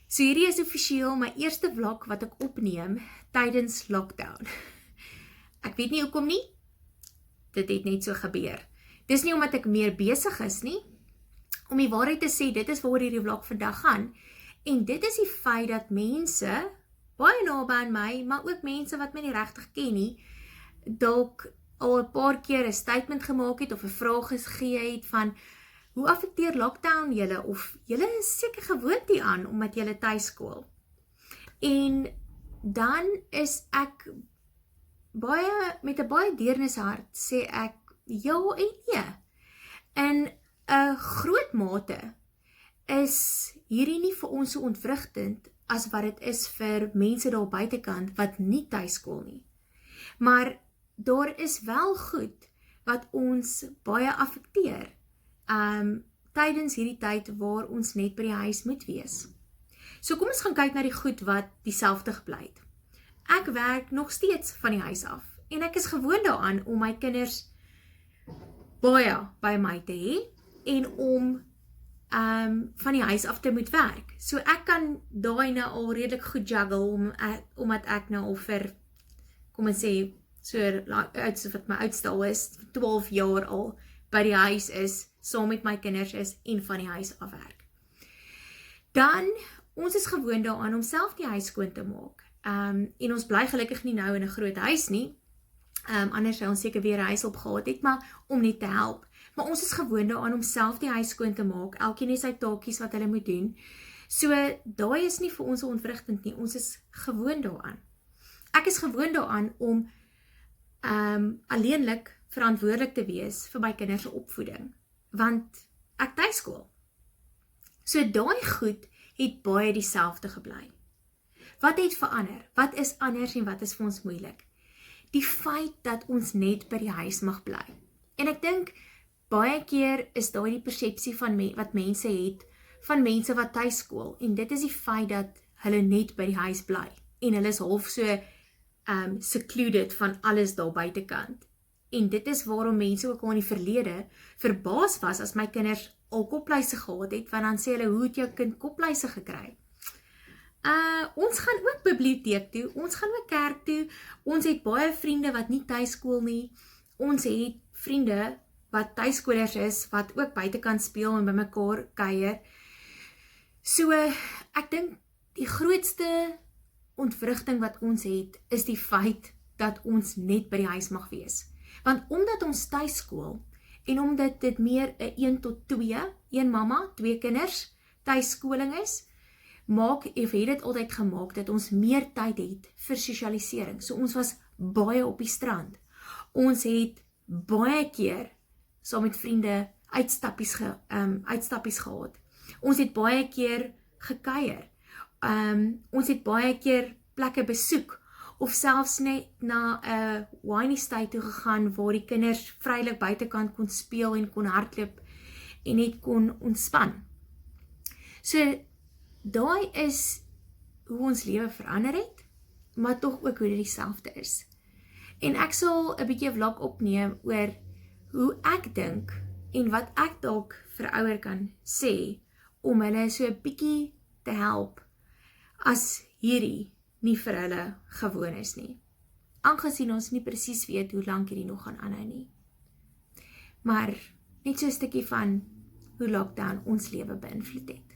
So hierdie is offisieel my eerste vlog wat ek opneem tydens lockdown. Ek weet nie hoekom nie, dit het net so gebeur. Dis nie omdat ek meer besig is nie, om die waarheid te sê, dit is waar hierdie vlog vandag gaan, en dit is die feit dat mense, baie naby aan my, maar ook mense wat my nie regtig ken nie, dalk al 'n paar keer 'n statement gemaak het, of 'n vraag gegee het van, hoe affekteer lockdown julle, of julle is seker gewoond hieraan, omdat julle tuiskool. En dan is ek met 'n baie deernishart, sê ek, ja en nee. In 'n groot mate is hierdie nie vir ons so ontwrigtend, as wat dit is vir mense daar buitekant, wat nie tuiskool nie. Maar daar is wel goed, wat ons baie affekteer, tydens hierdie tyd waar ons net by die huis moet wees. So kom ons gaan kyk na die goed wat dieselfde gebly het. Ek werk nog steeds van die huis af, en ek is gewoond daaraan om my kinders baie by my te hê, en om van die huis af te moet werk. So ek kan daai nou al redelik goed juggle, omdat ek nou al vir, kom ons sê, so wat my oudste al is, 12 jaar al by die huis is, saam met my kinders is, en van die huis af werk. Dan, ons is gewoond daaraan om self die huis skoon te maak. En ons bly gelukkig nie nou in 'n groot huis nie, anders sou ons seker weer 'n huishulp gehad het, maar om net te help. Maar ons is gewoond daaraan om self die huis skoon te maak, elkeen het sy taakies wat hulle moet doen. So, daai is nie vir ons ontwrigtend nie, ons is gewoond daaraan. Ek is gewoond daaraan om alleenlik verantwoordelik te wees vir my kinders se opvoeding, want ek tuiskool. So daai goed het baie dieselfde gebly. Wat het verander? Wat is anders en wat is vir ons moeilik? Die feit dat ons net by die huis mag bly. En ek dink, baie keer is daai die persepsie van wat mense het, van mense wat tuiskool, en dit is die feit dat hulle net by die huis bly, en hulle is half so secluded van alles daar buitekant. En dit is waarom mense ook al in die verlede verbaas was as my kinders al kopluise gehad het, want dan sê hulle, hoe het jou kind kopluise gekry? Ons gaan ook biblioteek toe, ons gaan ook kerk toe, ons het baie vriende wat nie tuiskool nie, ons het vriende wat tuiskolers is, wat ook buitekant speel en by mekaar kuier. So, ek dink die grootste ontwrigting wat ons het, is die feit dat ons net by die huis mag wees. Want omdat ons tuiskool, en omdat dit meer 'n 1 tot 2, 1 mamma, 2 kinders, tuiskoling is, het dit altyd gemaak dat ons meer tyd het vir sosialisering. So ons was baie op die strand. Ons het baie keer saam met vriende uitstappies gehad. Ons het baie keer gekuier. Ons het baie keer plekke besoek, of selfs net na 'n wine estate toe gegaan, waar die kinders vrylik buitekant kon speel en kon hardloop, en net kon ontspan. So, daai is hoe ons lewe verander het, maar tog ook hoe dit dieselfde is. En ek sal 'n bietjie vlog opneem oor hoe ek dink, en wat ek dalk vir ouer kan sê, om hulle so 'n bietjie te help, as hierdie nie vir hulle gewoon is nie. Aangesien ons nie presies weet hoe lank hierdie nog gaan aanhou nie. Maar net so 'n stukkie van hoe lockdown ons lewe beïnvloed het.